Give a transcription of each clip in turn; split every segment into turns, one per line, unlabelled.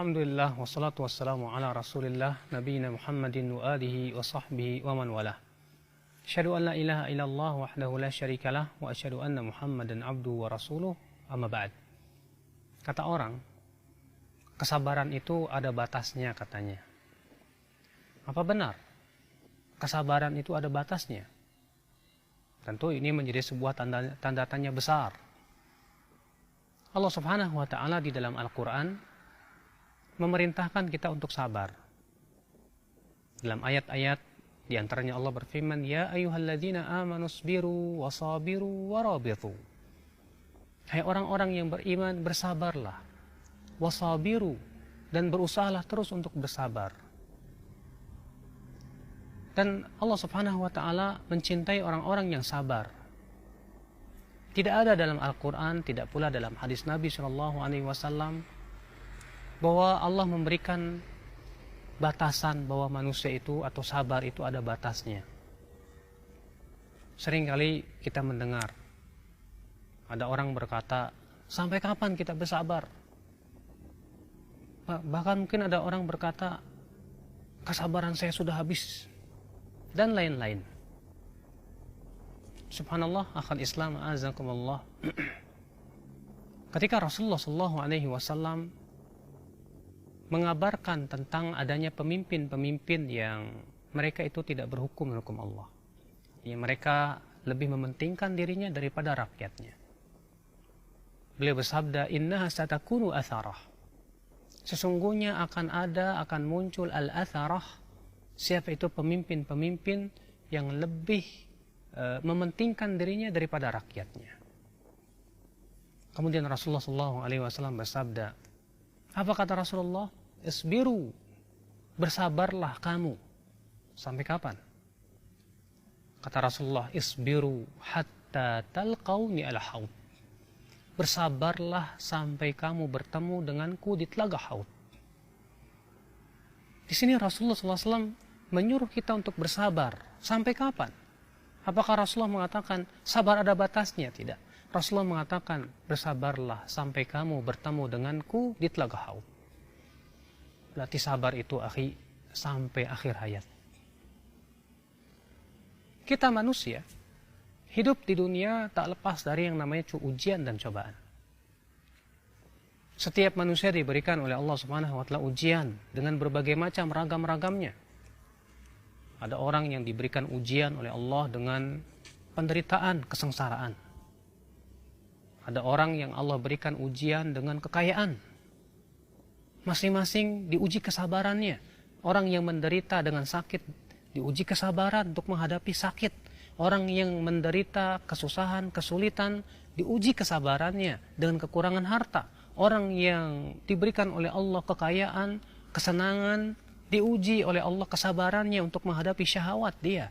Alhamdulillah wassalatu wassalamu ala Rasulillah nabiyina Muhammadin wa alihi wa sahbihi wa man walah. Asyhadu an la ilaha illallah wahdahu la syarikalah wa asyhadu anna Muhammadan abduhu wa rasuluh. Amma ba'd. Kata orang, kesabaran itu ada batasnya katanya. Apa benar? Kesabaran itu ada batasnya? Tentu ini menjadi sebuah tanda tanya besar. Allah Subhanahu wa taala di dalam Al-Qur'an memerintahkan kita untuk sabar. Dalam ayat-ayat di antaranya Allah berfirman, "Ya ayyuhalladzina amanu sabiru wasabiru warabitu." Hai orang-orang yang beriman, bersabarlah. Wasabiru, dan berusahalah terus untuk bersabar. Dan Allah Subhanahu wa taala mencintai orang-orang yang sabar. Tidak ada dalam Al-Qur'an, tidak pula dalam hadis Nabi sallallahu alaihi wasallam bahwa Allah memberikan batasan bahwa manusia itu atau sabar itu ada batasnya. Seringkali kita mendengar ada orang berkata, sampai kapan kita bersabar? Bahkan mungkin ada orang berkata, kesabaran saya sudah habis, dan lain-lain. Subhanallah, akhal Islam, azakumullah. Ketika Rasulullah SAW mengabarkan tentang adanya pemimpin-pemimpin yang mereka itu tidak berhukum hukum Allah, yang mereka lebih mementingkan dirinya daripada rakyatnya. Beliau bersabda, innaha satakunu atharah. Sesungguhnya akan muncul al-atharah. Siapa itu pemimpin-pemimpin yang lebih mementingkan dirinya daripada rakyatnya. Kemudian Rasulullah SAW bersabda, apa kata Rasulullah? Isbiru, bersabarlah kamu. Sampai kapan? Kata Rasulullah, isbiru hatta talqauni al-haud. Bersabarlah sampai kamu bertemu denganku di telaga haud. Di sini Rasulullah SAW menyuruh kita untuk bersabar. Sampai kapan? Apakah Rasulullah mengatakan sabar ada batasnya? Tidak. Rasulullah mengatakan bersabarlah sampai kamu bertemu denganku di telaga haud. Berarti sabar itu akhi sampai akhir hayat. Kita manusia hidup di dunia tak lepas dari yang namanya ujian dan cobaan. Setiap manusia diberikan oleh Allah Subhanahu wa taala ujian dengan berbagai macam ragam-ragamnya. Ada orang yang diberikan ujian oleh Allah dengan penderitaan, kesengsaraan. Ada orang yang Allah berikan ujian dengan kekayaan. Masing-masing diuji kesabarannya. Orang yang menderita dengan sakit diuji kesabaran untuk menghadapi sakit. Orang yang menderita kesusahan, kesulitan diuji kesabarannya dengan kekurangan harta. Orang yang diberikan oleh Allah kekayaan, kesenangan, diuji oleh Allah kesabarannya untuk menghadapi syahwat dia.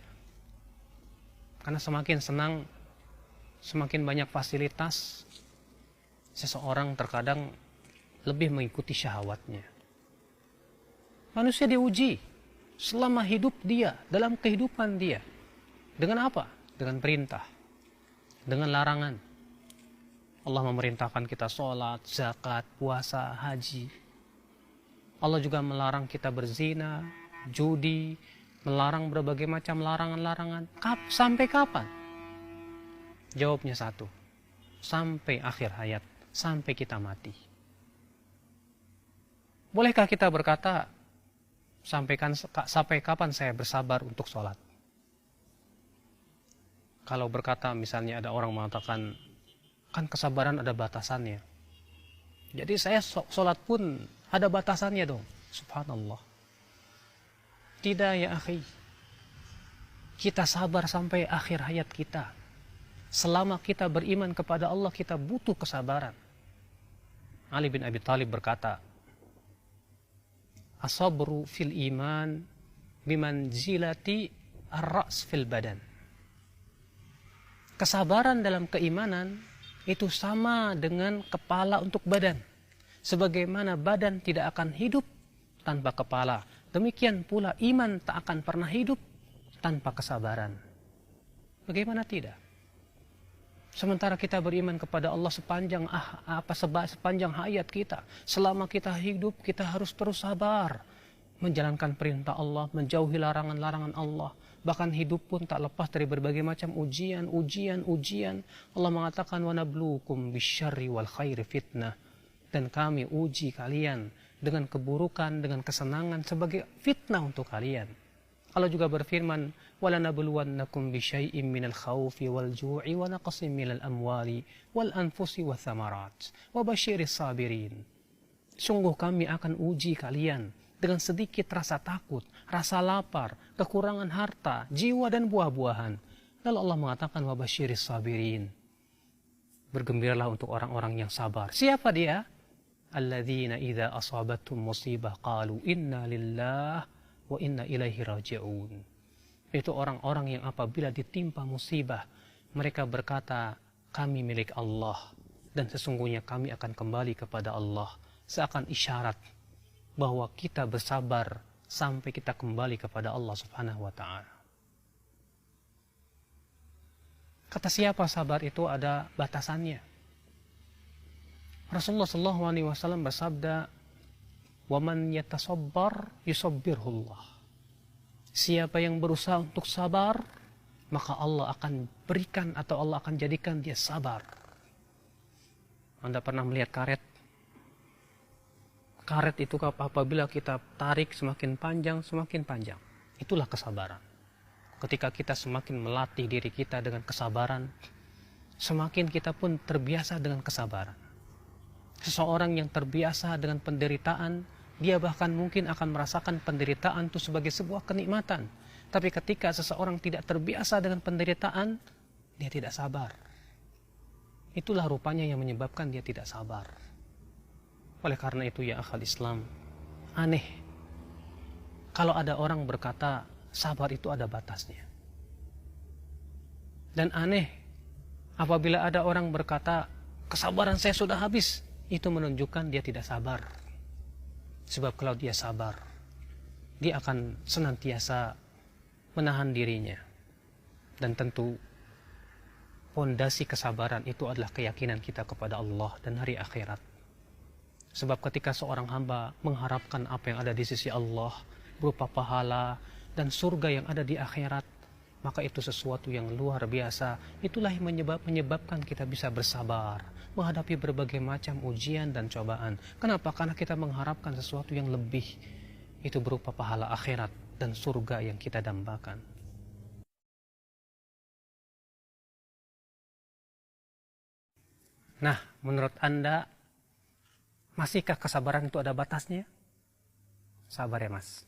Karena semakin senang, semakin banyak fasilitas, seseorang terkadang lebih mengikuti syahwatnya. Manusia diuji selama hidup dia, dalam kehidupan dia. Dengan apa? Dengan perintah, dengan larangan. Allah memerintahkan kita sholat, zakat, puasa, haji. Allah juga melarang kita berzina, judi, melarang berbagai macam larangan-larangan. Sampai kapan? Jawabnya satu, sampai akhir hayat, sampai kita mati. Bolehkah kita berkata, sampai kapan saya bersabar untuk sholat? Kalau berkata misalnya ada orang mengatakan, kan kesabaran ada batasannya. Jadi saya sholat pun ada batasannya dong. Subhanallah. Tidak ya akhi. Kita sabar sampai akhir hayat kita. Selama kita beriman kepada Allah, kita butuh kesabaran. Ali bin Abi Thalib berkata, as-sabru fil iman bimanzilati ar-ra's fil badan. Kesabaran dalam keimanan itu sama dengan kepala untuk badan. Sebagaimana badan tidak akan hidup tanpa kepala, demikian pula iman tak akan pernah hidup tanpa kesabaran. Bagaimana tidak? Sementara kita beriman kepada Allah sepanjang hayat kita. Selama kita hidup, kita harus terus sabar. Menjalankan perintah Allah, menjauhi larangan-larangan Allah. Bahkan hidup pun tak lepas dari berbagai macam ujian. Allah mengatakan, وَنَبْلُوكُمْ بِالشَّرِّ وَالْخَيْرِ fitnah. Dan kami uji kalian dengan keburukan, dengan kesenangan sebagai fitnah untuk kalian. Allah juga berfirman, وَلَنَبْلُوَنَّكُمْ بِشَيْءٍ مِّنَ الْخَوْفِ وَالْجُوعِ وَنَقْصٍ مِّنَ الْأَمْوَالِ وَالْأَنفُسِ وَالثَّمَرَاتِ وَبَشِّرِ الصَّابِرِينَ. Sungguh kami akan uji kalian dengan sedikit rasa takut, rasa lapar, kekurangan harta, jiwa dan buah-buahan. Lalu Allah mengatakan, وَبَشِّرِ الصَّابِرِينَ. Bergembiralah untuk orang-orang yang sabar. Siapa dia? Alladzina idza asabathum musibah qalu inna lillahi wa inna ilaihi raji'un. Itu orang-orang yang apabila ditimpa musibah, mereka berkata, kami milik Allah dan sesungguhnya kami akan kembali kepada Allah. Seakan isyarat bahwa kita bersabar sampai kita kembali kepada Allah Subhanahu wa taala. Kata siapa sabar itu ada batasannya. Rasulullah SAW bersabda, وَمَنْ يَتَصَبَّرْ يُصَبِّرْهُ اللَّهُ. Siapa yang berusaha untuk sabar, maka Allah akan berikan atau Allah akan jadikan dia sabar. Anda pernah melihat karet? Karet itu apabila kita tarik semakin panjang, itulah kesabaran. Ketika kita semakin melatih diri kita dengan kesabaran, semakin kita pun terbiasa dengan kesabaran. Seseorang yang terbiasa dengan penderitaan, dia bahkan mungkin akan merasakan penderitaan itu sebagai sebuah kenikmatan. Tapi ketika seseorang tidak terbiasa dengan penderitaan, dia tidak sabar. Itulah rupanya yang menyebabkan dia tidak sabar. Oleh karena itu ya akhal Islam, aneh kalau ada orang berkata sabar itu ada batasnya. Dan aneh apabila ada orang berkata kesabaran saya sudah habis. Itu menunjukkan dia tidak sabar. Sebab kalau dia sabar, dia akan senantiasa menahan dirinya. Dan tentu pondasi kesabaran itu adalah keyakinan kita kepada Allah dan hari akhirat. Sebab ketika seorang hamba mengharapkan apa yang ada di sisi Allah berupa pahala dan surga yang ada di akhirat, maka itu sesuatu yang luar biasa. Itulah yang menyebabkan kita bisa bersabar menghadapi berbagai macam ujian dan cobaan. Kenapa? Karena kita mengharapkan sesuatu yang lebih. Itu berupa pahala akhirat dan surga yang kita dambakan. Nah, menurut Anda, masihkah kesabaran itu ada batasnya? Sabar ya Mas.